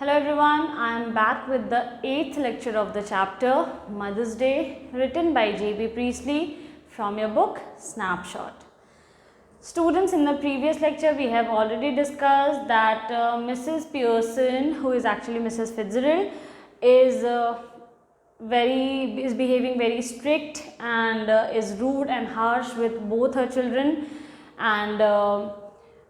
Hello everyone, I am back with the 8th lecture of the chapter Mother's Day, written by J.B. Priestley from your book Snapshot. Students, in the previous lecture we have already discussed that Mrs. Pearson, who is actually Mrs. Fitzgerald, is behaving very strict and is rude and harsh with both her children, and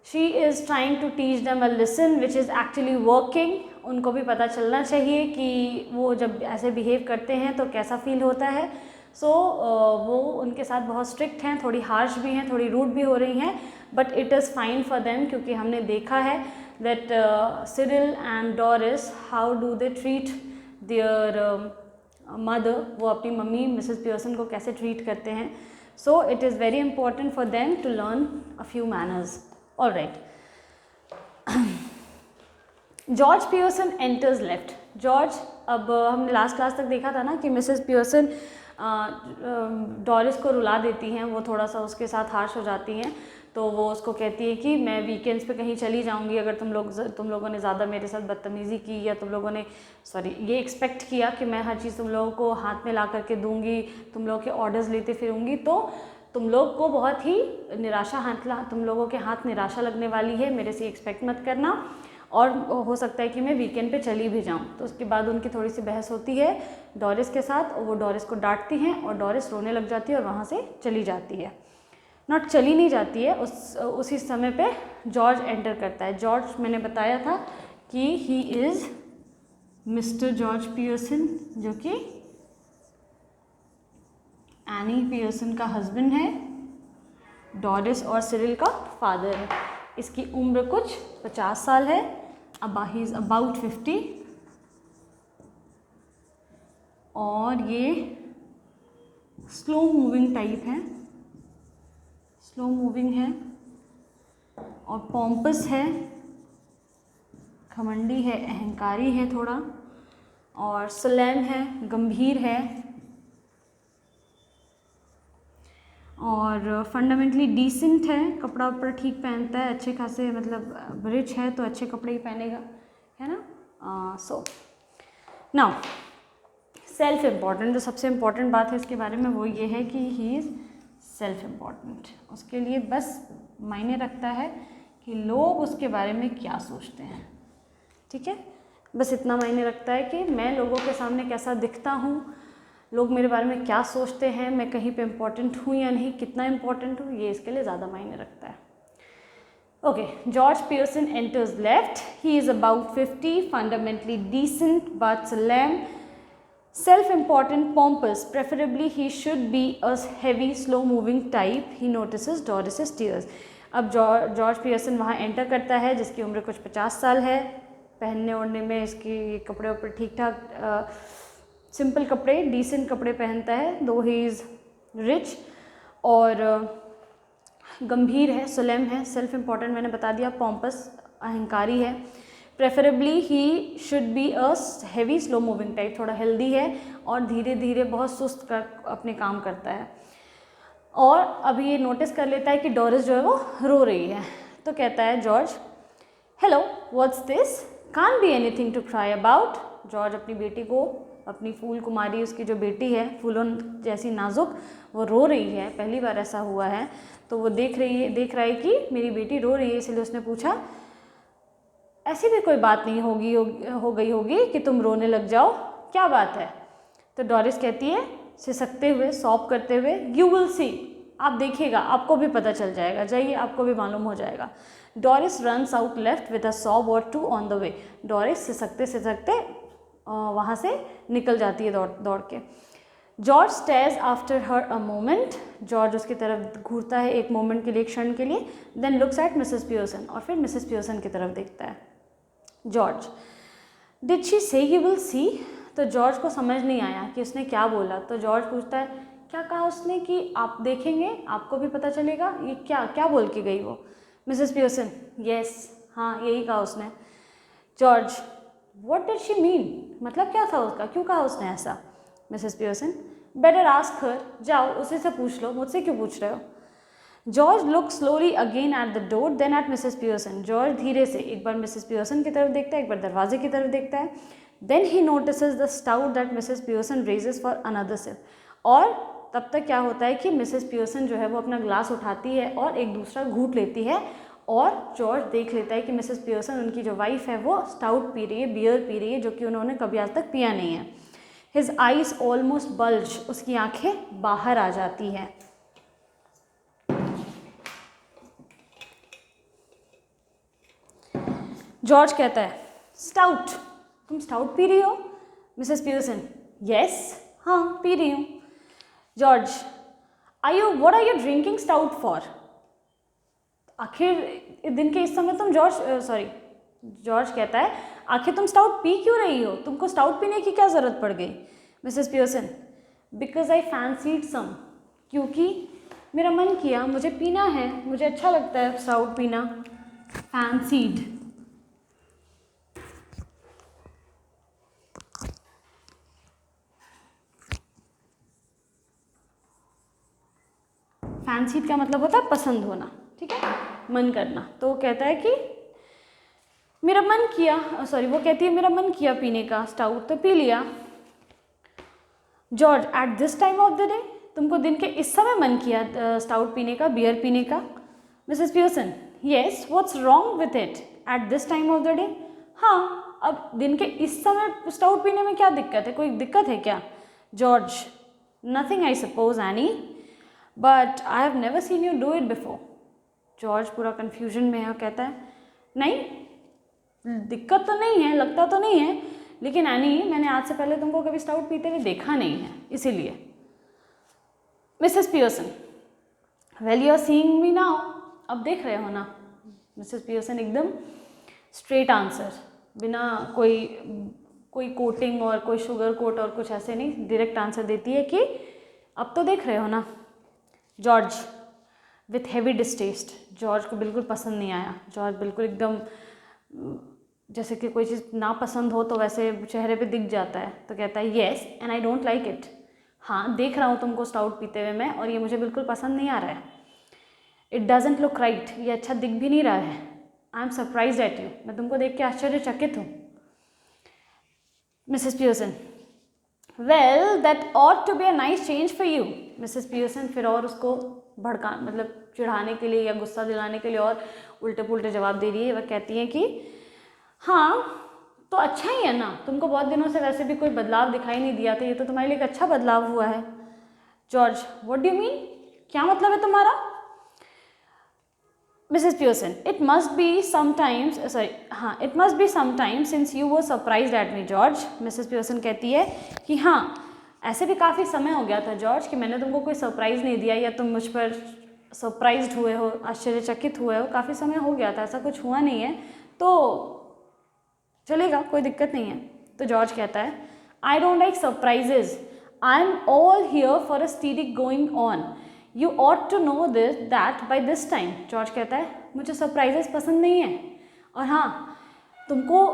she is trying to teach them a lesson which is actually working. उनको भी पता चलना चाहिए कि वो जब ऐसे behave करते हैं तो कैसा फील होता है. वो उनके साथ बहुत स्ट्रिक्ट हैं, थोड़ी हार्श भी हैं, थोड़ी रूड भी हो रही हैं, but it is fine for them, क्योंकि हमने देखा है that Cyril and Doris how do they treat their mother. वो अपनी मम्मी मिसेस पियर्सन को कैसे ट्रीट करते हैं. So it is very important for them to learn a few manners. All right. George Pearson enters left. George, अब हमने last class तक देखा था ना कि मिसेस पियर्सन डोरिस को रुला देती हैं, वो थोड़ा सा उसके साथ हार्श हो जाती हैं. तो वो उसको कहती है कि मैं वीकेंड्स पे कहीं चली जाऊंगी अगर तुम लोगों ने ज़्यादा मेरे साथ बदतमीज़ी की, या तुम लोगों ने ये एक्सपेक्ट किया कि मैं हर चीज़ तुम लोगों को हाथ में ला करके दूंगी, तुम लोगों के ऑर्डर्स लेते फिरूंगी, तो तुम लोग को बहुत ही तुम लोगों के हाथ निराशा लगने वाली है, मेरे से एक्सपेक्ट मत करना, और हो सकता है कि मैं वीकेंड पे चली भी जाऊं. तो उसके बाद उनकी थोड़ी सी बहस होती है डोरिस के साथ, और वो डोरिस को डांटती हैं और डोरिस रोने लग जाती है और वहाँ से चली जाती है. नॉट चली नहीं जाती है, उसी समय पे जॉर्ज एंटर करता है. जॉर्ज, मैंने बताया था कि he is mister George Pearson, जो कि एनी पियर्सन का हस्बैंड है, डोरिस और सिरिल का फादर है. इसकी उम्र कुछ 50 साल है. ही इज़ अबाउट 50, और ये स्लो मूविंग टाइप है, स्लो मूविंग है, और पॉम्पस है, घमंडी है, अहंकारी है थोड़ा, और सोलेम है, गंभीर है, और फंडामेंटली डिसेंट है. कपड़ा उपड़ा ठीक पहनता है, अच्छे खासे, मतलब रिच है तो अच्छे कपड़े ही पहनेगा, है ना. सो नाउ सेल्फ इम्पॉर्टेंट, जो सबसे इम्पॉर्टेंट बात है इसके बारे में वो ये है कि ही इज़ सेल्फ इम्पॉर्टेंट. उसके लिए बस मायने रखता है कि लोग उसके बारे में क्या सोचते हैं. ठीक है, बस इतना मायने रखता है कि मैं लोगों के सामने कैसा दिखता हूँ, लोग मेरे बारे में क्या सोचते हैं, मैं कहीं पे इम्पॉर्टेंट हूँ या नहीं, कितना इम्पॉर्टेंट हूँ, ये इसके लिए ज़्यादा मायने रखता है. Okay. George Pearson enters left. He is about 50, fundamentally decent but solemn, self important, pompous. Preferably he should be a heavy slow moving type. He notices Doris's tears. अब जॉर्ज पियर्सन वहाँ एंटर करता है, जिसकी उम्र कुछ 50 साल है. पहनने ओढ़ने में इसकी कपड़े ऊपर ठीक ठाक सिंपल कपड़े, डिसेंट कपड़े पहनता है, दो ही इज़ रिच, और गंभीर है, सोलेम है, सेल्फ इम्पॉर्टेंट मैंने बता दिया, पॉम्पस, अहंकारी है. Preferably he should be a heavy slow moving type, थोड़ा हेल्दी है और धीरे धीरे बहुत सुस्त कर अपने काम करता है. और अभी ये नोटिस कर लेता है कि डोरिस जो है वो रो रही है. तो कहता है George, hello, what's this, can't be anything to cry about. George अपनी बेटी को, अपनी फूल कुमारी, उसकी जो बेटी है फूलों जैसी नाजुक, वो रो रही है. पहली बार ऐसा हुआ है, तो वो देख रहा है कि मेरी बेटी रो रही है, इसलिए उसने पूछा, ऐसी भी कोई बात नहीं हो गई होगी कि तुम रोने लग जाओ, क्या बात है. तो डोरिस कहती है सिसकते हुए, सॉब करते हुए, यू विल सी, आप देखिएगा, आपको भी पता चल जाएगा, जाइए, आपको भी मालूम हो जाएगा. Doris runs out left with a sob और टू ऑन द वे. डोरिस सिसकते वहाँ से निकल जाती है दौड़ के. George stares after her a moment. George उसकी तरफ घूरता है एक मोमेंट के लिए, एक क्षण के लिए. Then looks at Mrs Pearson, और फिर मिसेस पियर्सन की तरफ देखता है. George, did she say you will see. तो जॉर्ज को समझ नहीं आया कि उसने क्या बोला. तो जॉर्ज पूछता है, क्या कहा उसने कि आप देखेंगे, आपको भी पता चलेगा. ये क्या बोल के गई वो. मिसेस पियर्सन, यस, हाँ, यही कहा उसने. George, what did she mean, मतलब क्या था उसका, क्यों कहा उसने ऐसा. Mrs Pearson, better ask her, जाओ उसी से पूछ लो, मुझसे क्यों पूछ रहे हो. George look slowly again at the door then at Mrs Pearson. George धीरे से एक बार मिसेस पियर्सन की तरफ देखता है, एक बार दरवाजे की तरफ देखता है। Then he notices the stout that Mrs Pearson raises for another sip. और तब तक क्या होता है कि मिसेस पियर्सन जो है वो अपना ग्लास उठाती है और एक दूसरा घूंट लेती है, और जॉर्ज देख लेता है कि मिसेस पियर्सन, उनकी जो वाइफ है, वो स्टाउट पी रही है, बियर पी रही है, जो कि उन्होंने कभी आज तक पिया नहीं है। हिज आईज ऑलमोस्ट बल्ज, उसकी आंखें बाहर आ जाती हैं। जॉर्ज कहता है, स्टाउट, तुम स्टाउट पी रही हो? मिसेस पियर्सन, यस, हाँ पी रही हूँ। George, what are you drinking stout for? आखिर दिन के इस समय तुम जॉर्ज कहता है, आखिर तुम स्टाउट पी क्यों रही हो? तुमको स्टाउट पीने की क्या ज़रूरत पड़ गई? Mrs Pearson, because I fancied some, क्योंकि मेरा मन किया, मुझे पीना है, मुझे अच्छा लगता है स्टाउट पीना। फैंसीड, फैंसीड का मतलब होता है पसंद होना, ठीक है, मन करना। तो वो कहता है कि मेरा मन किया, वो कहती है मेरा मन किया पीने का स्टाउट, तो पी लिया। George, at this time of the day, तुमको दिन के इस समय मन किया स्टाउट पीने का, बियर पीने का? Mrs Pearson, yes, what's wrong with it at this time of the day? हाँ, अब दिन के इस समय स्टाउट पीने में क्या दिक्कत है, कोई दिक्कत है क्या? George, nothing I suppose any, but I have never seen you do it before. George पूरा कन्फ्यूजन में है और कहता है, नहीं, दिक्कत तो नहीं है, लगता तो नहीं है, लेकिन एनी, मैंने आज से पहले तुमको कभी स्टाउट पीते हुए देखा नहीं है, इसीलिए। Mrs Pearson, well you are seeing me now, अब देख रहे हो ना? मिसेस पियर्सन एकदम स्ट्रेट आंसर, बिना कोई कोटिंग और कोई शुगर कोट और कुछ ऐसे नहीं, डायरेक्ट आंसर देती है कि अब तो देख रहे हो ना। George, with heavy distaste, George को बिल्कुल पसंद नहीं आया। जॉर्ज बिल्कुल एकदम जैसे कि कोई चीज़ ना पसंद हो तो वैसे चेहरे पे दिख जाता है। तो कहता है, yes and I don't like it, हाँ देख रहा हूँ तुमको स्टाउट पीते हुए मैं, और ये मुझे बिल्कुल पसंद नहीं आ रहा है। इट डजेंट लुक राइट, ये अच्छा दिख भी नहीं रहा है। I am surprise at you, मैं तुमको देख के आश्चर्यचकित हूँ। Mrs Pearson, well that ought to be a nice change for you. Mrs Pearson फिर और उसको भड़का, मतलब चिढ़ाने के लिए या गुस्सा दिलाने के लिए और उल्टे पुल्टे जवाब दे रही है। वह कहती हैं कि हाँ तो अच्छा ही है ना, तुमको बहुत दिनों से वैसे भी कोई बदलाव दिखाई नहीं दिया था, ये तो तुम्हारे लिए एक अच्छा बदलाव हुआ है। George, what do you mean, क्या मतलब है तुम्हारा? Mrs Pearson, it must be sometimes since you were surprised at me. George, Mrs Pearson कहती है कि हाँ, ऐसे भी काफ़ी समय हो गया था जॉर्ज कि मैंने तुमको कोई सरप्राइज़ नहीं दिया या तुम मुझ पर सरप्राइज्ड हुए हो, आश्चर्यचकित हुए हो, काफ़ी समय हो गया था, ऐसा कुछ हुआ नहीं है, तो चलेगा, कोई दिक्कत नहीं है। तो जॉर्ज कहता है, I don't like surprises, I am all here for a study going on, you ought to know this that by this time. George कहता है, मुझे सरप्राइजेस पसंद नहीं है, और हाँ तुमको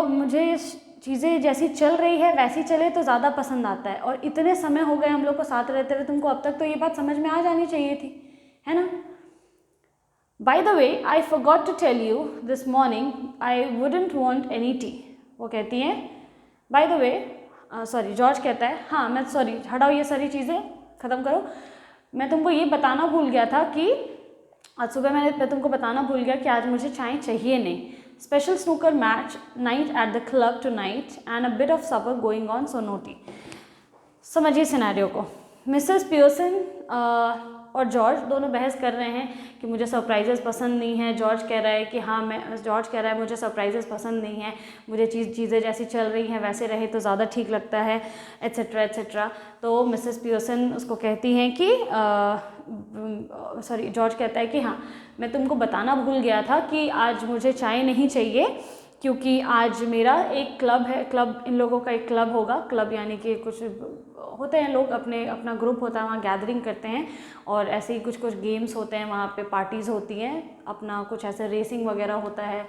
मुझे चीज़ें जैसी चल रही है वैसी चले तो ज़्यादा पसंद आता है, और इतने समय हो गए हम लोग को साथ रहते हुए, तुमको अब तक तो ये बात समझ में आ जानी चाहिए थी, है ना? By the way I forgot to tell you this morning I wouldn't want any tea. वो कहती हैं, बाय द वे, जॉर्ज कहता है, हाँ मैं हटाओ ये सारी चीज़ें, ख़त्म करो, मैं तुमको ये बताना भूल गया था कि आज सुबह मैं तुमको बताना भूल गया कि आज मुझे चाय चाहिए नहीं। Special snooker match night at the club tonight and a bit of supper going on, so no tea. समझिए सिनेरियो को, मिसेस पियर्सन और जॉर्ज दोनों बहस कर रहे हैं कि मुझे सरप्राइजेस पसंद नहीं है। जॉर्ज कह रहा है मुझे सरप्राइजेस पसंद नहीं है, मुझे चीज़ें जैसी चल रही हैं वैसे रहे तो ज़्यादा ठीक लगता है, एट्सेट्रा एट्सेट्रा। तो मिसेस पियर्सन उसको कहती हैं कि जॉर्ज कहता है कि हाँ मैं तुमको बताना भूल गया था कि आज मुझे चाय नहीं चाहिए, क्योंकि आज मेरा एक क्लब है, इन लोगों का एक क्लब होगा। क्लब यानी कि कुछ होते हैं लोग, अपना ग्रुप होता है, वहाँ गैदरिंग करते हैं और ऐसे ही कुछ गेम्स होते हैं, वहाँ पे पार्टीज़ होती हैं, अपना कुछ ऐसे रेसिंग वगैरह होता है,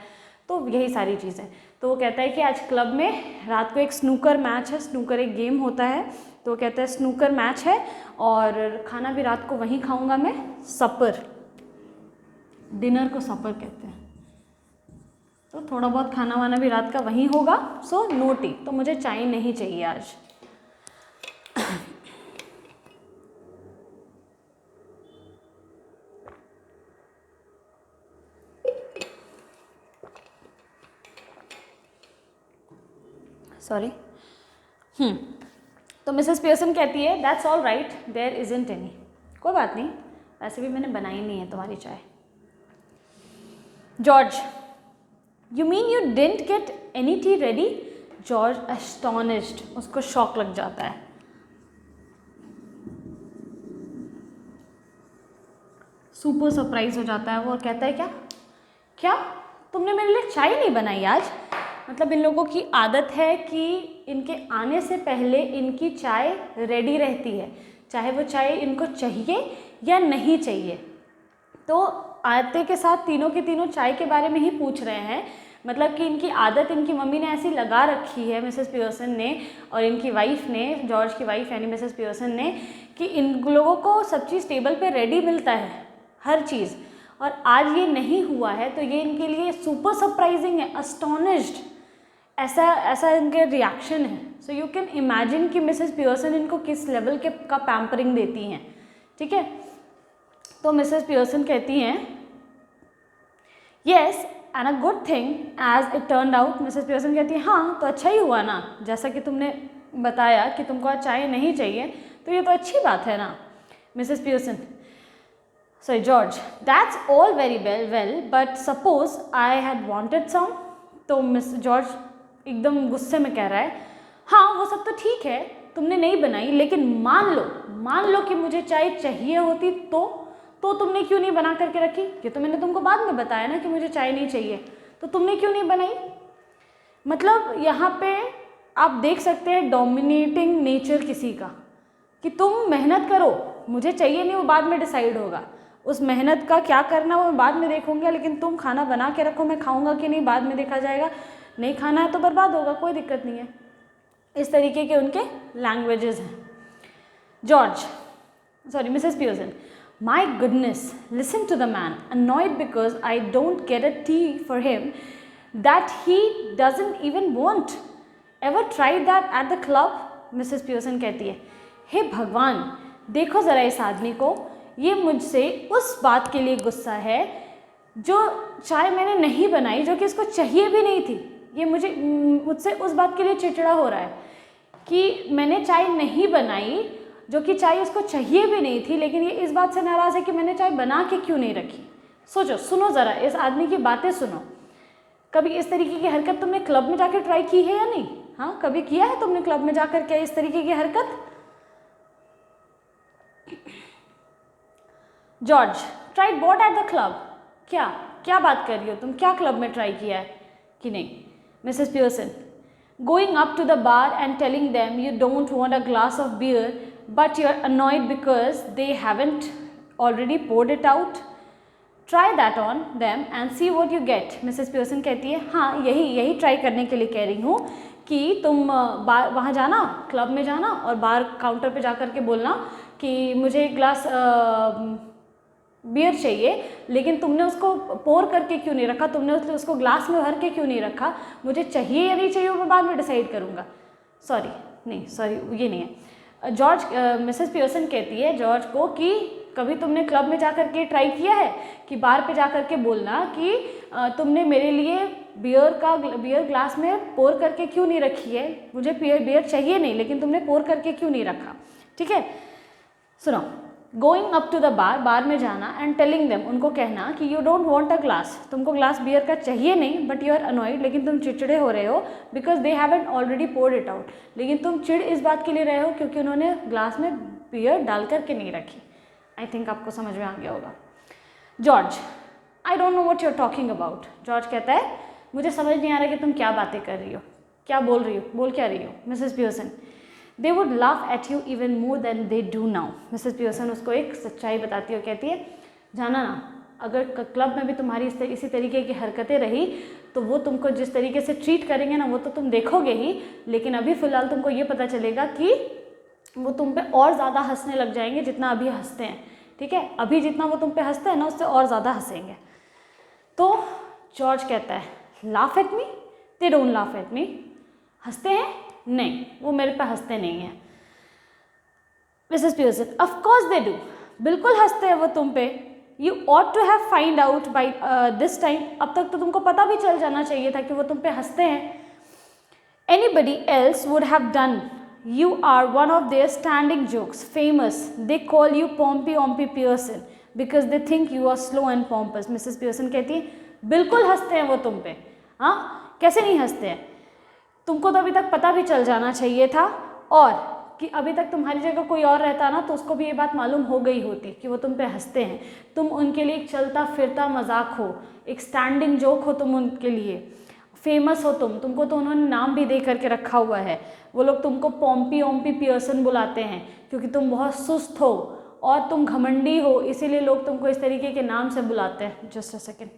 तो यही सारी चीज़ें। तो वो कहता है कि आज क्लब में रात को एक स्नूकर मैच है, स्नूकर एक गेम होता है, तो वो कहता है स्नूकर मैच है और खाना भी रात को वहीं खाऊंगा मैं, सपर, डिनर को सपर कहते हैं, तो थोड़ा बहुत खाना वाना भी रात का वहीं होगा, सो नो टी, तो मुझे चाय नहीं चाहिए आज। सॉरी। तो मिसेस पियर्सन कहती है that's all right, there isn't any, कोई बात नहीं, वैसे भी मैंने बनाई नहीं है तुम्हारी चाय। George, you mean you didn't get any T ready? George astonished, उसको शॉक लग जाता है। सुपर सरप्राइज हो जाता है वो और कहता है क्या क्या तुमने मेरे लिए चाय नहीं बनाई आज? मतलब इन लोगों की आदत है कि इनके आने से पहले इनकी चाय रेडी रहती है, चाहे वो चाय इनको चाहिए या नहीं चाहिए। तो आते के साथ तीनों के तीनों चाय के बारे में ही पूछ रहे हैं, मतलब कि इनकी आदत इनकी मम्मी ने ऐसी लगा रखी है, मिसेस पियर्सन ने और इनकी वाइफ ने, जॉर्ज की वाइफ यानी मिसेस पियर्सन ने, कि इन लोगों को सब चीज़ टेबल पे रेडी मिलता है, हर चीज़, और आज ये नहीं हुआ है, तो ये इनके लिए सुपर सरप्राइजिंग है, अस्टोनिश्ड, ऐसा इनके रिएक्शन है। सो यू कैन इमेजिन कि मिसेस पियर्सन इनको किस लेवल के का पैम्परिंग देती हैं, ठीक है। तो मिसेस पियर्सन कहती हैं yes and a good thing as it turned out. Mrs Pearson कहती है हाँ तो अच्छा ही हुआ ना, जैसा कि तुमने बताया कि तुमको आज चाय नहीं चाहिए, तो ये तो अच्छी बात है ना। Mrs Pearson, sorry George, that's all very well but suppose I had wanted some. तो मिस जॉर्ज एकदम गुस्से में कह रहा है हाँ वो सब तो ठीक है, तुमने नहीं बनाई, लेकिन मान लो कि मुझे चाय चाहिए होती तो तुमने क्यों नहीं बना करके रखी? ये तो मैंने तुमको बाद में बताया ना कि मुझे चाय नहीं चाहिए, तो तुमने क्यों नहीं बनाई? मतलब यहाँ पे आप देख सकते हैं डोमिनेटिंग नेचर किसी का, कि तुम मेहनत करो, मुझे चाहिए नहीं वो बाद में डिसाइड होगा, उस मेहनत का क्या करना वो मैं बाद में देखूंगा, लेकिन तुम खाना बना के रखो, मैं खाऊंगा कि नहीं बाद में देखा जाएगा, नहीं खाना है तो बर्बाद होगा, कोई दिक्कत नहीं है। इस तरीके के उनके लैंग्वेजेस हैं। George, sorry Mrs Pearson, my goodness, listen to the man, annoyed because I don't get a tea for him that he doesn't even want, ever tried that at the club? Mrs Pearson कहती है हे भगवान, देखो ज़रा इस आदमी को, ये मुझसे उस बात के लिए गुस्सा है जो चाय मैंने नहीं बनाई, जो कि इसको चाहिए भी नहीं थी। ये मुझसे उस बात के लिए चिड़चिड़ा हो रहा है कि मैंने चाय नहीं बनाई, जो कि चाय उसको चाहिए भी नहीं थी, लेकिन ये इस बात से नाराज़ है कि मैंने चाय बना के क्यों नहीं रखी। सोचो, सुनो ज़रा इस आदमी की बातें सुनो। कभी इस तरीके की हरकत तुमने क्लब में जाकर ट्राई की है या नहीं? हाँ, कभी किया है तुमने क्लब में जाकर क्या इस तरीके की हरकत? George, try what eight the club? क्या बात कर रही हो तुम? क्या क्लब में ट्राई किया है कि नहीं? Mrs Pearson, going up to the bar and telling them you don't want a glass of beer but you are annoyed because they haven't already poured it out, try that on them and see what you get. Mrs Pearson कहती है हाँ यही try करने के लिए कह रही हूँ कि तुम बार वहाँ जाना, क्लब में जाना और बार काउंटर पे जा कर के बोलना कि मुझे एक ग्लास बियर चाहिए, लेकिन तुमने उसको पोर करके क्यों नहीं रखा, तुमने उसको ग्लास में भर के क्यों नहीं रखा, मुझे चाहिए या नहीं चाहिए वो मैं बाद में डिसाइड करूँगा। सॉरी ये नहीं है। जॉर्ज, मिसेस पियर्सन कहती है जॉर्ज को कि कभी तुमने क्लब में जा कर के ट्राई किया है कि बार पे जा कर के बोलना कि तुमने मेरे लिए बियर ग्लास में पोर करके क्यों नहीं रखी है, मुझे बियर चाहिए नहीं, लेकिन तुमने पोर करके क्यों नहीं रखा? ठीक है, सुनो। Going up to the bar में जाना एंड टेलिंग देम, उनको कहना कि you don't want a glass, तुमको ग्लास बियर का चाहिए नहीं, बट यू आर अनॉयड, लेकिन तुम चिड़चिड़े हो रहे हो because they haven't already poured it out, लेकिन तुम चिड़ इस बात के लिए रहे हो क्योंकि उन्होंने ग्लास में बियर डाल करके नहीं रखी। आई थिंक आपको समझ में आ गया होगा। George, I don't know what you are talking about. George कहता है मुझे समझ नहीं आ रहा कि तुम क्या बातें कर रही हो, क्या बोल रही हो, बोल क्या रही हो? Mrs Pearson, they would laugh at you even more than they do now. Mrs Pearson उसको एक सच्चाई बताती है, कहती है जाना ना, अगर क्लब में भी तुम्हारी इसी तरीके की हरकतें रही तो वो तुमको जिस तरीके से ट्रीट करेंगे ना वो तो तुम देखोगे ही, लेकिन अभी फ़िलहाल तुमको ये पता चलेगा कि वो तुम पे और ज़्यादा हंसने लग जाएंगे जितना अभी हंसते हैं, ठीक है। अभी जितना वो तुम पे हंसते हैं ना, उससे और ज़्यादा हंसेंगे। तो जॉर्ज कहता है laugh at me, they don't laugh at me. हंसते हैं? नहीं, वो मेरे पे हंसते नहीं हैं। Mrs Pearson of course they do, बिल्कुल हंसते हैं वो तुम पे। You ought to have find out by this time, अब तक तो तुमको पता भी चल जाना चाहिए था कि वो तुम पे हंसते हैं। Anybody else would have done. You are one of their standing jokes, famous. They call you Pompey Ompy Pearson because they think you are slow and pompous. Mrs. Pearson कहती है बिल्कुल हंसते हैं वो तुम पे। हाँ, कैसे नहीं हंसते हैं? तुमको तो अभी तक पता भी चल जाना चाहिए था, और कि अभी तक तुम्हारी जगह कोई और रहता ना तो उसको भी ये बात मालूम हो गई होती कि वो तुम पे हंसते हैं। तुम उनके लिए एक चलता फिरता मजाक हो, एक स्टैंडिंग जोक हो तुम उनके लिए, फेमस हो तुमको तो उन्होंने नाम भी दे करके रखा हुआ है। वो लोग तुमको पॉम्पी ओम्पी पियर्सन बुलाते हैं क्योंकि तुम बहुत सुस्त हो और तुम घमंडी हो, इसीलिए लोग तुमको इस तरीके के नाम से बुलाते हैं। Just a second.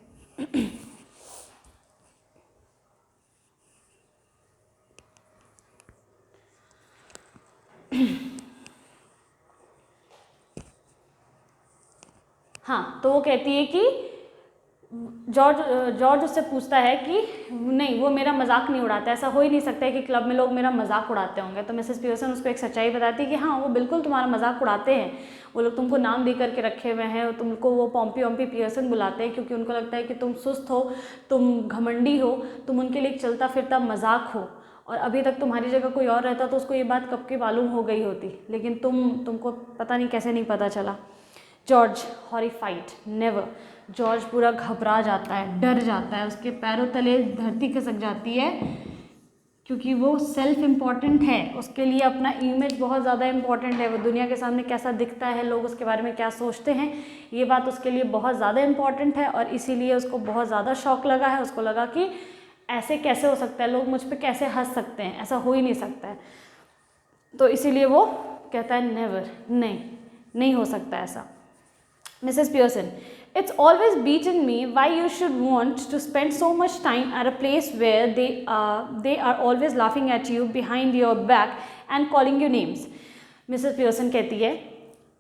हाँ, तो वो कहती है कि जॉर्ज उससे पूछता है कि नहीं, वो मेरा मजाक नहीं उड़ाता, ऐसा हो ही नहीं सकता है कि क्लब में लोग मेरा मजाक उड़ाते होंगे। तो मिसेस पियर्सन उसको एक सच्चाई बताती है कि हाँ, वो बिल्कुल तुम्हारा मजाक उड़ाते हैं। वो लोग तुमको नाम दे करके रखे हुए हैं, तुमको वो पॉम्पी ओम्पी पियर्सन बुलाते हैं क्योंकि उनको लगता है कि तुम सुस्त हो, तुम घमंडी हो, तुम उनके लिए एक चलता फिरता मजाक हो। और अभी तक तुम्हारी जगह कोई और रहता तो उसको ये बात कब की मालूम हो गई होती, लेकिन तुमको पता नहीं कैसे नहीं पता चला। George horrified, never. जॉर्ज पूरा घबरा जाता है, डर जाता है, उसके पैरों तले धरती खिसक जाती है क्योंकि वो सेल्फ इम्पॉर्टेंट है। उसके लिए अपना इमेज बहुत ज़्यादा इम्पॉर्टेंट है, वो दुनिया के सामने कैसा दिखता है, लोग उसके बारे में क्या सोचते हैं, ये बात उसके लिए बहुत ज़्यादा इम्पॉर्टेंट है। और इसीलिए उसको बहुत ज़्यादा शौक लगा है। उसको लगा कि ऐसे कैसे हो सकता है, लोग मुझ पर कैसे हंस सकते हैं, ऐसा हो ही नहीं सकता है। तो इसीलिए वो कहता है नेवर, नहीं हो सकता ऐसा। Mrs. Pearson, it's always beaten me why you should want to spend so much time at a place where they are always laughing at you behind your back and calling you names. Mrs. Pearson कहती है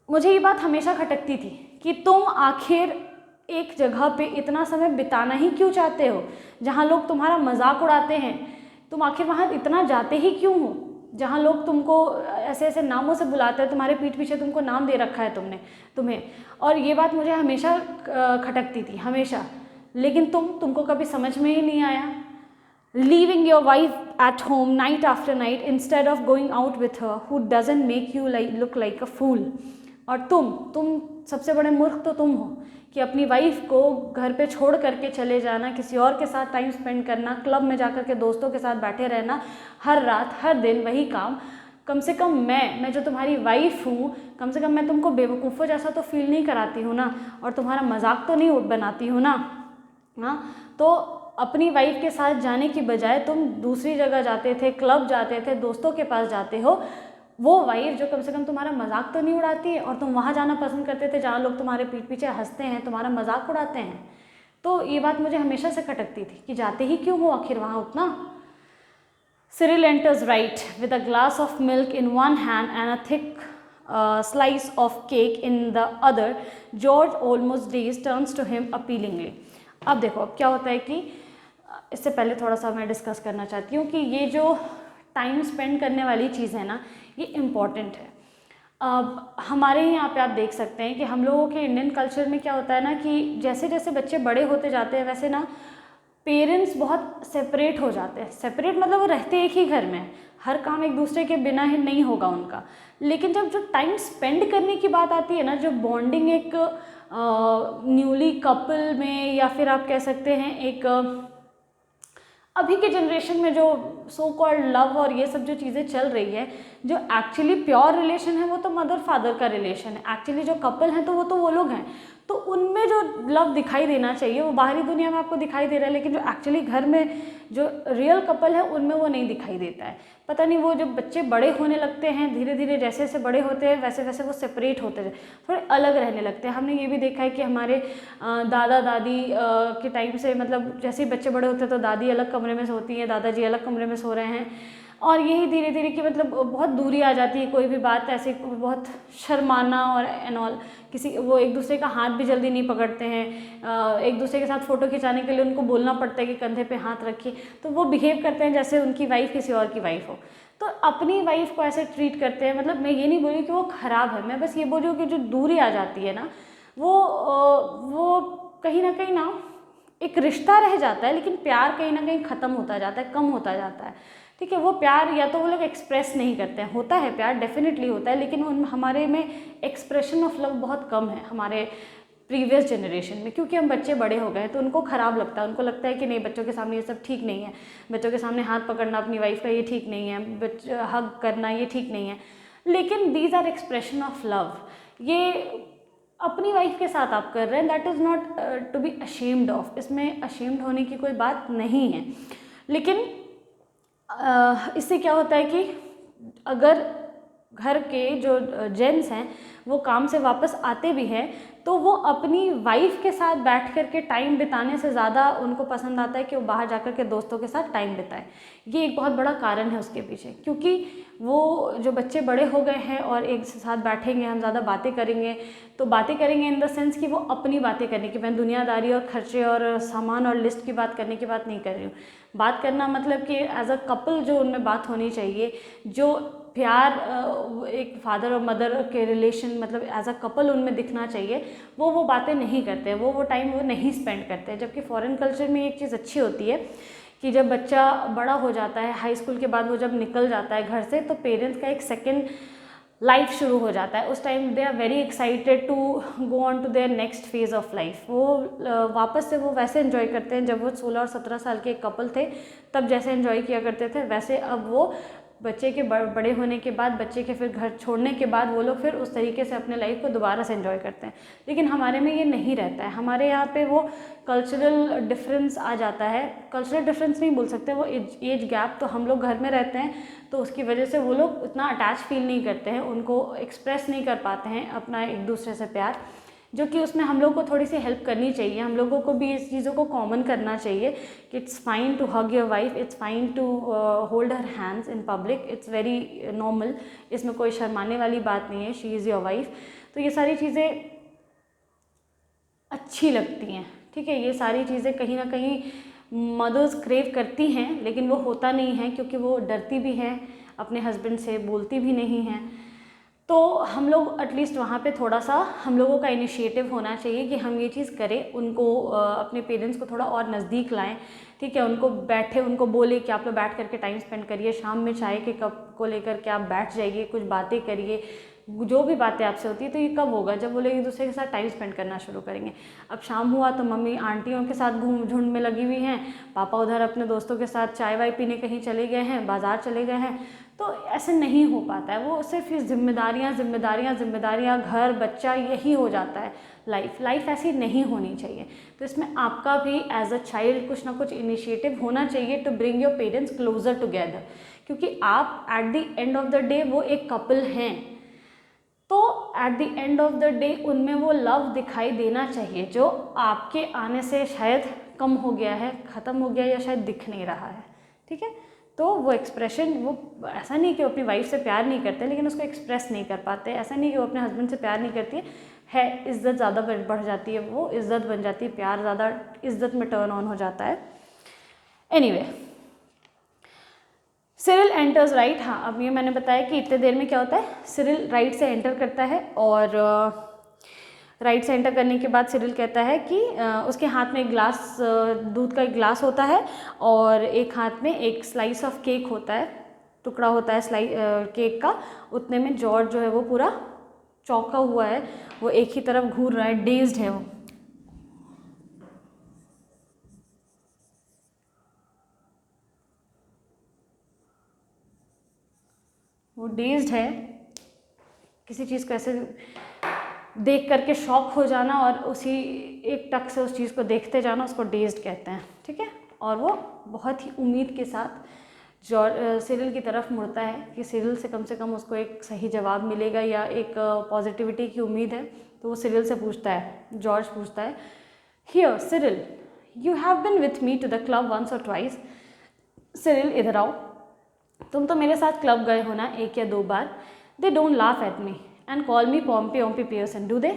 मुझे ये बात हमेशा खटकती थी कि तुम आखिर एक जगह पे इतना समय बिताना ही क्यों चाहते हो जहाँ लोग तुम्हारा मजाक उड़ाते हैं। तुम आखिर वहाँ इतना जाते ही क्यों हो जहाँ लोग तुमको ऐसे ऐसे नामों से बुलाते हैं, तुम्हारे पीठ पीछे तुमको नाम दे रखा है तुम्हें। और ये बात मुझे हमेशा खटकती थी, हमेशा। लेकिन तुमको कभी समझ में ही नहीं आया। Leaving your wife at home night after night instead of going out with her who doesn't make you look like a fool. और तुम सबसे बड़े मूर्ख तो तुम हो कि अपनी वाइफ को घर पे छोड़ करके चले जाना, किसी और के साथ टाइम स्पेंड करना, क्लब में जाकर के दोस्तों के साथ बैठे रहना, हर रात हर दिन वही काम। कम से कम मैं जो तुम्हारी वाइफ हूँ, कम से कम मैं तुमको बेवकूफ़ों जैसा तो फील नहीं कराती हूँ ना, और तुम्हारा मजाक तो नहीं बनाती हूँ ना। हाँ, तो अपनी वाइफ के साथ जाने की बजाय तुम दूसरी जगह जाते थे, क्लब जाते थे, दोस्तों के पास जाते हो। वो वाइफ जो कम से कम तुम्हारा मजाक तो नहीं उड़ाती है, और तुम वहाँ जाना पसंद करते थे जहाँ लोग तुम्हारे पीठ पीछे हंसते हैं, तुम्हारा मजाक उड़ाते हैं। तो ये बात मुझे हमेशा से खटकती थी कि जाते ही क्यों हो आखिर वहाँ उतना। Cyril enters right with a glass of milk in one hand and a thick slice of cake in the other. George, almost dazed, turns to him appealingly. अब देखो अब क्या होता है कि इससे पहले थोड़ा सा मैं डिस्कस करना चाहती हूँ कि ये जो टाइम स्पेंड करने वाली चीज़ है ना, ये इम्पॉर्टेंट है। अब हमारे यहाँ पे आप देख सकते हैं कि हम लोगों के इंडियन कल्चर में क्या होता है ना कि जैसे जैसे बच्चे बड़े होते जाते हैं वैसे ना पेरेंट्स बहुत सेपरेट हो जाते हैं। सेपरेट मतलब वो रहते एक ही घर में, हर काम एक दूसरे के बिना ही नहीं होगा उनका। लेकिन जब जो टाइम स्पेंड करने की बात आती है ना, जो बॉन्डिंग एक न्यूली कपल में, या फिर आप कह सकते हैं एक अभी के जनरेशन में जो सो कॉल्ड लव और ये सब जो चीज़ें चल रही है, जो एक्चुअली प्योर रिलेशन है वो तो मदर फादर का रिलेशन है। एक्चुअली जो कपल हैं तो वो लोग हैं, तो उनमें जो लव दिखाई देना चाहिए वो बाहरी दुनिया में आपको दिखाई दे रहा है, लेकिन जो एक्चुअली घर में जो रियल कपल है उनमें वो नहीं दिखाई देता है। पता नहीं वो जब बच्चे बड़े होने लगते हैं, धीरे धीरे जैसे जैसे बड़े होते हैं वैसे वैसे वो सेपरेट होते हैं, थोड़े अलग रहने लगते हैं। हमने ये भी देखा है कि हमारे दादा दादी के टाइम से, मतलब जैसे ही बच्चे बड़े होते हैं तो दादी अलग कमरे में सोती हैं, दादाजी अलग कमरे में सो रहे हैं, और यही धीरे धीरे कि मतलब बहुत दूरी आ जाती है, कोई भी बात ऐसे बहुत शर्माना और एंड ऑल, किसी वो एक दूसरे का हाथ भी जल्दी नहीं पकड़ते हैं, एक दूसरे के साथ फ़ोटो खिंचाने के लिए उनको बोलना पड़ता है कि कंधे पे हाथ रखिए, तो वो बिहेव करते हैं जैसे उनकी वाइफ किसी और की वाइफ हो। तो अपनी वाइफ को ऐसे ट्रीट करते हैं, मतलब मैं ये नहीं बोल रही कि वो ख़राब है, मैं बस ये बोल रही हूँ कि जो दूरी आ जाती है ना, वो कहीं ना एक रिश्ता रह जाता है, लेकिन प्यार कहीं ना कहीं ख़त्म होता जाता है, कम होता जाता है। ठीक है, वो प्यार या तो वो लोग एक्सप्रेस नहीं करते हैं, होता है प्यार डेफिनेटली होता है, लेकिन उन हमारे में एक्सप्रेशन ऑफ लव बहुत कम है हमारे प्रीवियस जनरेशन में, क्योंकि हम बच्चे बड़े हो गए तो उनको ख़राब लगता है, उनको लगता है कि नहीं बच्चों के सामने ये सब ठीक नहीं है, बच्चों के सामने हाथ पकड़ना अपनी वाइफ का ये ठीक नहीं है, हग करना ये ठीक नहीं है। लेकिन these are expression of love, ये अपनी वाइफ के साथ आप कर रहे हैं, that is not to be ashamed of, इसमें अशेम्ड होने की कोई बात नहीं है। लेकिन इससे क्या होता है कि अगर घर के जो जेंट्स हैं वो काम से वापस आते भी हैं तो वो अपनी वाइफ के साथ बैठ कर के टाइम बिताने से ज़्यादा उनको पसंद आता है कि वो बाहर जाकर के दोस्तों के साथ टाइम बिताएं। ये एक बहुत बड़ा कारण है उसके पीछे, क्योंकि वो जो बच्चे बड़े हो गए हैं और एक साथ बैठेंगे, हम ज़्यादा बातें करेंगे, तो बातें करेंगे इन द सेंस कि वो अपनी बातें करने की, मैं दुनियादारी और खर्चे और सामान और लिस्ट की बात करने की बात नहीं कर रही हूँ। बात करना मतलब कि एज अ कपल जो उनमें बात होनी चाहिए, जो प्यार एक फादर और मदर के रिलेशन मतलब एज अ कपल उनमें दिखना चाहिए, वो बातें नहीं करते हैं, वो टाइम वो नहीं स्पेंड करते हैं। जबकि फॉरेन कल्चर में एक चीज़ अच्छी होती है कि जब बच्चा बड़ा हो जाता है, हाई स्कूल के बाद वो जब निकल जाता है घर से, तो पेरेंट्स का एक सेकेंड लाइफ शुरू हो जाता है। उस time they are very excited to go on to their next phase of life. वो वापस से वो वैसे एंजॉय करते हैं जब वो 16 और 17 साल के एक कपल थे तब जैसे एंजॉय किया करते थे, वैसे अब वो बच्चे के बड़े होने के बाद, बच्चे के फिर घर छोड़ने के बाद वो लोग फिर उस तरीके से अपने लाइफ को दोबारा से एंजॉय करते हैं। लेकिन हमारे में ये नहीं रहता है, हमारे यहाँ पे वो कल्चरल डिफरेंस आ जाता है, कल्चरल डिफरेंस नहीं बोल सकते, वो एज गैप, तो हम लोग घर में रहते हैं तो उसकी वजह से वो लोग उतना अटैच फील नहीं करते हैं, उनको एक्सप्रेस नहीं कर पाते हैं अपना एक दूसरे से प्यार, जो कि उसमें हम लोग को थोड़ी सी हेल्प करनी चाहिए। हम लोगों को भी इस चीज़ों को कॉमन करना चाहिए कि it's fine to hug your wife, it's fine to hold her hands in public, it's very normal, इसमें कोई शर्माने वाली बात नहीं है, शी इज़ योर वाइफ। तो ये सारी चीज़ें अच्छी लगती हैं, ठीक है, ये सारी चीज़ें कहीं ना कहीं मदर्स क्रेव करती हैं, लेकिन वो होता नहीं है क्योंकि वो डरती भी हैं अपने हस्बैंड से, बोलती भी नहीं हैं। तो हम लोग एटलीस्ट वहाँ पे थोड़ा सा हम लोगों का इनिशिएटिव होना चाहिए कि हम ये चीज़ करें, उनको अपने पेरेंट्स को थोड़ा और नज़दीक लाएं, ठीक है, उनको बैठे, उनको बोले कि आप लोग बैठ करके टाइम स्पेंड करिए, शाम में चाय के कप को लेकर के आप बैठ जाइए, कुछ बातें करिए, जो भी बातें आपसे होती है। तो ये कब होगा, जब वो लोग एक दूसरे के साथ टाइम स्पेंड करना शुरू करेंगे। अब शाम हुआ तो मम्मी आंटियों के साथ झुंड में लगी हुई हैं, पापा उधर अपने दोस्तों के साथ चाय वाय पीने कहीं चले गए हैं, बाज़ार चले गए हैं, तो ऐसे नहीं हो पाता है। वो सिर्फ ये जिम्मेदारियाँ, घर बच्चा, यही हो जाता है लाइफ ऐसी नहीं होनी चाहिए। तो इसमें आपका भी एज अ चाइल्ड कुछ ना कुछ इनिशिएटिव होना चाहिए to bring your parents closer together, क्योंकि आप at the end of the day वो एक कपल हैं, तो at the end of the day उनमें वो लव दिखाई देना चाहिए जो आपके आने से शायद कम हो गया है, ख़त्म हो गया, या शायद दिख नहीं रहा है, ठीक है। तो वो एक्सप्रेशन, वो ऐसा नहीं कि वो अपनी वाइफ से प्यार नहीं करते, लेकिन उसको एक्सप्रेस नहीं कर पाते, ऐसा नहीं कि वो अपने हस्बैंड से प्यार नहीं करती है, इज़्ज़त ज़्यादा बढ़ जाती है, वो इज़्ज़त बन जाती है, प्यार ज़्यादा इज़्ज़त में टर्न ऑन हो जाता है। Anyway, Cyril enters right. हाँ, अब ये मैंने बताया कि इतने देर में क्या होता है, सिरिल राइट से एंटर करता है, और राइट से एंटर करने के बाद सिरिल कहता है कि उसके हाथ में एक ग्लास, दूध का एक ग्लास होता है, और एक हाथ में एक स्लाइस ऑफ केक होता है, टुकड़ा होता है केक का। उतने में जॉर्ज जो है वो पूरा चौंका हुआ है, वो एक ही तरफ घूर रहा है, डेज्ड है वो डेज्ड है। किसी चीज़ को ऐसे देख करके शॉक हो जाना और उसी एक टक से उस चीज़ को देखते जाना, उसको डेज्ड कहते हैं, ठीक है। और वो बहुत ही उम्मीद के साथ सिरिल की तरफ मुड़ता है कि सिरिल से कम उसको एक सही जवाब मिलेगा या एक पॉजिटिविटी की उम्मीद है। तो वो सिरिल से पूछता है, जॉर्ज पूछता है, here Cyril, you have been with me to the club once or twice. Cyril इधर आओ, तुम तो मेरे साथ क्लब गए हो ना 1 या 2 बार. They don't laugh at me and call me Pompy Ompy Pearson, do they?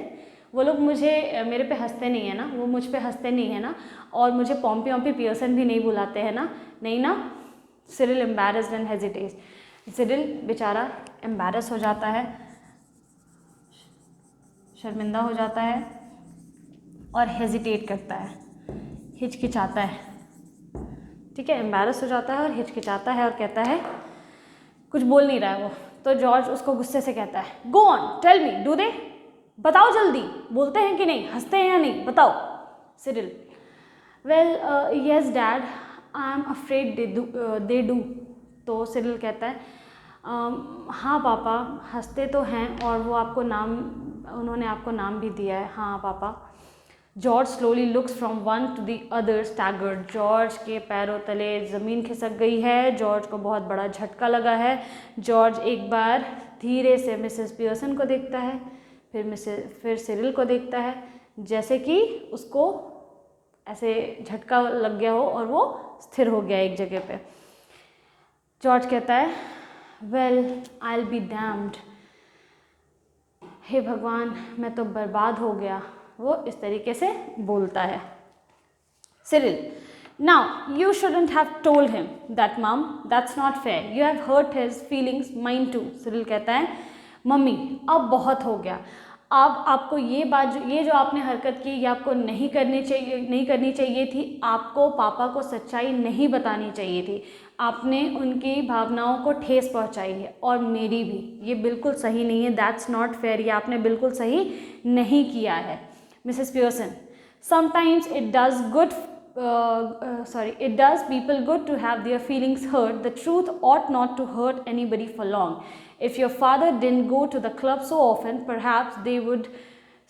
वो लोग मुझे मेरे पे हंसते नहीं है ना, वो मुझ पे हंसते नहीं है ना, और मुझे पॉम्पी ओम्पी पियर्सन भी नहीं बुलाते हैं ना, नहीं ना. Cyril embarrassed and hesitates. Cyril बेचारा एम्बैरस हो जाता है, शर्मिंदा हो जाता है और हेजिटेट करता है, हिचकिचाता है. ठीक है, एम्बैरस हो जाता है और हिचकिचाता है और कहता है, कुछ बोल नहीं रहा है वो. तो जॉर्ज उसको गुस्से से कहता है, go on tell me, do they? बताओ जल्दी, बोलते हैं कि नहीं, हंसते हैं या नहीं, बताओ. Cyril, well yes dad, I am afraid they do. तो सिरिल कहता है, हाँ पापा, हंसते तो हैं और वो आपको नाम, उन्होंने आपको नाम भी दिया है. हाँ पापा. George slowly looks from one two the other staggered. George के पैरों तले ज़मीन खिसक गई है. जॉर्ज को बहुत बड़ा झटका लगा है. जॉर्ज एक बार धीरे से मिसेस पियर्सन को देखता है, फिर सिरिल को देखता है, जैसे कि उसको ऐसे झटका लग गया हो और वो स्थिर हो गया एक जगह पे. जॉर्ज कहता है, well I will be damned. हे भगवान, मैं तो बर्बाद हो गया. वो इस तरीके से बोलता है. Cyril, now you shouldn't have told him that mum, that's not fair, you have hurt his feelings, mine too. Cyril कहता है, मम्मी अब बहुत हो गया. अब आपको ये जो आपने हरकत की, ये आपको नहीं करनी चाहिए थी. आपको पापा को सच्चाई नहीं बतानी चाहिए थी. आपने उनकी भावनाओं को ठेस पहुंचाई है और मेरी भी. ये बिल्कुल सही नहीं है. That's not fair. ये आपने बिल्कुल सही नहीं किया है. Mrs Pearson, sometimes it does people good to have their feelings hurt. The truth ought not to hurt anybody for long. If your father didn't go to the club so often, perhaps they would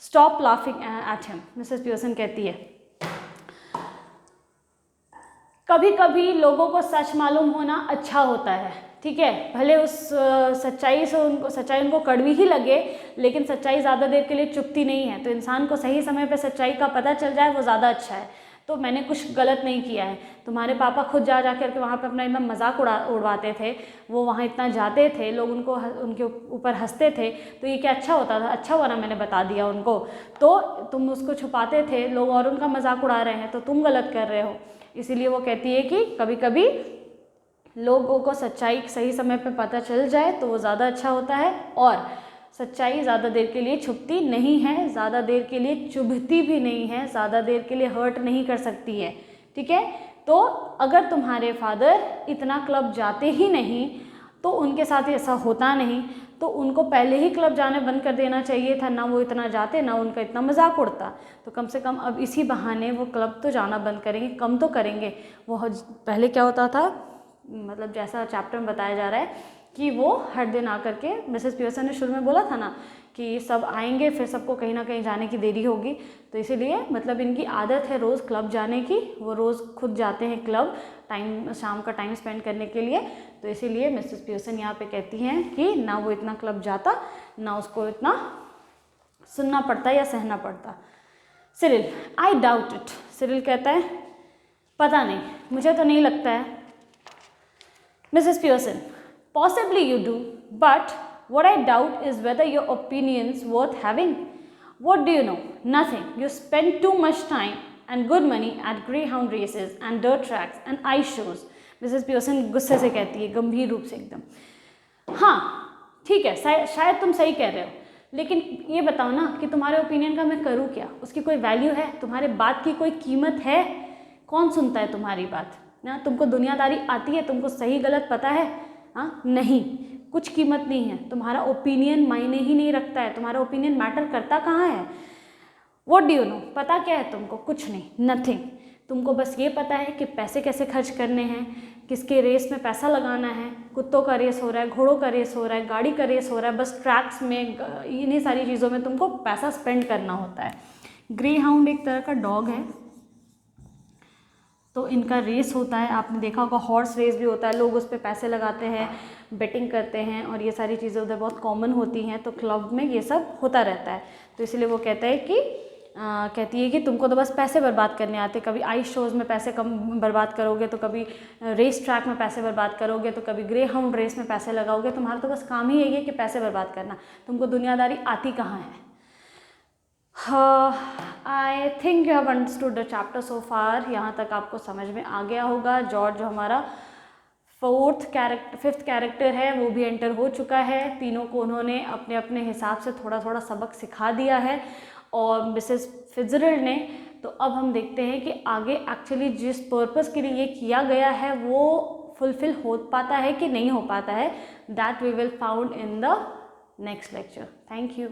stop laughing at him. Mrs Pearson कहती है, कभी कभी लोगों को सच मालूम होना अच्छा होता है. ठीक है, भले उस सच्चाई उनको कड़वी ही लगे, लेकिन सच्चाई ज़्यादा देर के लिए चुपती नहीं है. तो इंसान को सही समय पे सच्चाई का पता चल जाए, वो ज़्यादा अच्छा है. तो मैंने कुछ गलत नहीं किया है. तुम्हारे पापा खुद जा कर के वहाँ पे अपना एकदम मजाक उड़वाते थे. वो वहाँ इतना जाते थे, लोग उनके ऊपर हंसते थे. तो ये क्या अच्छा होता था? अच्छा हुआ ना मैंने बता दिया उनको. तो तुम उसको छुपाते थे, लोग और उनका मजाक उड़ा रहे हैं, तो तुम गलत कर रहे हो. इसीलिए वो कहती है कि कभी कभी लोगों को सच्चाई सही समय पे पता चल जाए तो वो ज़्यादा अच्छा होता है. और सच्चाई ज़्यादा देर के लिए छुपती नहीं है, ज़्यादा देर के लिए चुभती भी नहीं है, ज़्यादा देर के लिए हर्ट नहीं कर सकती है. ठीक है, तो अगर तुम्हारे फादर इतना क्लब जाते ही नहीं तो उनके साथ ऐसा होता नहीं, तो उनको पहले ही क्लब जाने बंद कर देना चाहिए था. ना वो इतना जाते, ना उनका इतना मजाक उड़ता. तो कम से कम अब इसी बहाने वो क्लब तो जाना बंद करेंगे, कम तो करेंगे. वो पहले क्या होता था, मतलब जैसा चैप्टर में बताया जा रहा है कि वो हर दिन आकर के, मिसेस पियर्सन ने शुरू में बोला था ना कि सब आएंगे, फिर सबको कहीं ना कहीं जाने की देरी होगी. तो इसीलिए मतलब इनकी आदत है रोज़ क्लब जाने की. वो रोज़ खुद जाते हैं क्लब शाम का टाइम स्पेंड करने के लिए. तो इसीलिए मिसेस पियर्सन यहाँ पे कहती हैं कि ना वो इतना क्लब जाता, ना उसको इतना सुनना पड़ता या सहना पड़ता. Cyril, I doubt it. Cyril कहता है, पता नहीं, मुझे तो नहीं लगता है. Mrs Pearson, possibly you do, but what I doubt is whether your opinion's worth having. What do you know? Nothing. You spend too much time and good money at greyhound races and dirt tracks and ice shows. Mrs Pearson गुस्से से कहती है, गंभीर रूप से एकदम. हाँ ठीक है, शायद तुम सही कह रहे हो, लेकिन ये बताओ ना कि तुम्हारे ओपिनियन का मैं करूँ क्या? उसकी कोई वैल्यू है? तुम्हारे बात की कोई कीमत है? कौन सुनता है तुम्हारी बात ना? तुमको दुनियादारी आती है? तुमको सही गलत पता है? हाँ, नहीं, कुछ कीमत नहीं है. तुम्हारा ओपिनियन मायने ही नहीं रखता है. तुम्हारा ओपिनियन मैटर करता कहाँ है? What do you know? पता क्या है तुमको? कुछ नहीं, नथिंग. तुमको बस ये पता है कि पैसे कैसे खर्च करने हैं, किसके रेस में पैसा लगाना है. कुत्तों का रेस हो रहा है, घोड़ों का रेस हो रहा है, गाड़ी का रेस हो रहा है, बस ट्रैक्स में, इन्हीं सारी चीज़ों में तुमको पैसा स्पेंड करना होता है. ग्रे हाउंड एक तरह का डॉग है, तो इनका रेस होता है. आपने देखा होगा हॉर्स रेस भी होता है, लोग उस पर पैसे लगाते हैं, बेटिंग करते हैं, और ये सारी चीज़ें उधर बहुत कॉमन होती हैं. तो क्लब में ये सब होता रहता है. तो इसलिए वो कहता है कि कहती है कि तुमको तो बस पैसे बर्बाद करने आते, कभी आइस शोज़ में पैसे कम बर्बाद करोगे, तो कभी रेस ट्रैक में पैसे बर्बाद करोगे, तो कभी ग्रे हाउंड रेस में पैसे लगाओगे, तुम्हारा तो बस काम ही यही है कि पैसे बर्बाद करना, तुमको दुनियादारी आती कहाँ है। I think you have understood the chapter so far. यहाँ तक आपको समझ में आ गया होगा। जॉर्ज जो हमारा फिफ्थ कैरेक्टर है वो भी एंटर हो चुका है। तीनों को उन्होंने अपने अपने हिसाब से थोड़ा थोड़ा सबक सिखा दिया है और मिसेस फिट्जरल्ड ने। तो अब हम देखते हैं कि आगे एक्चुअली जिस पर्पस के लिए ये किया गया है वो फुलफिल हो पाता है कि नहीं हो पाता है। That we will found in the next lecture. Thank you.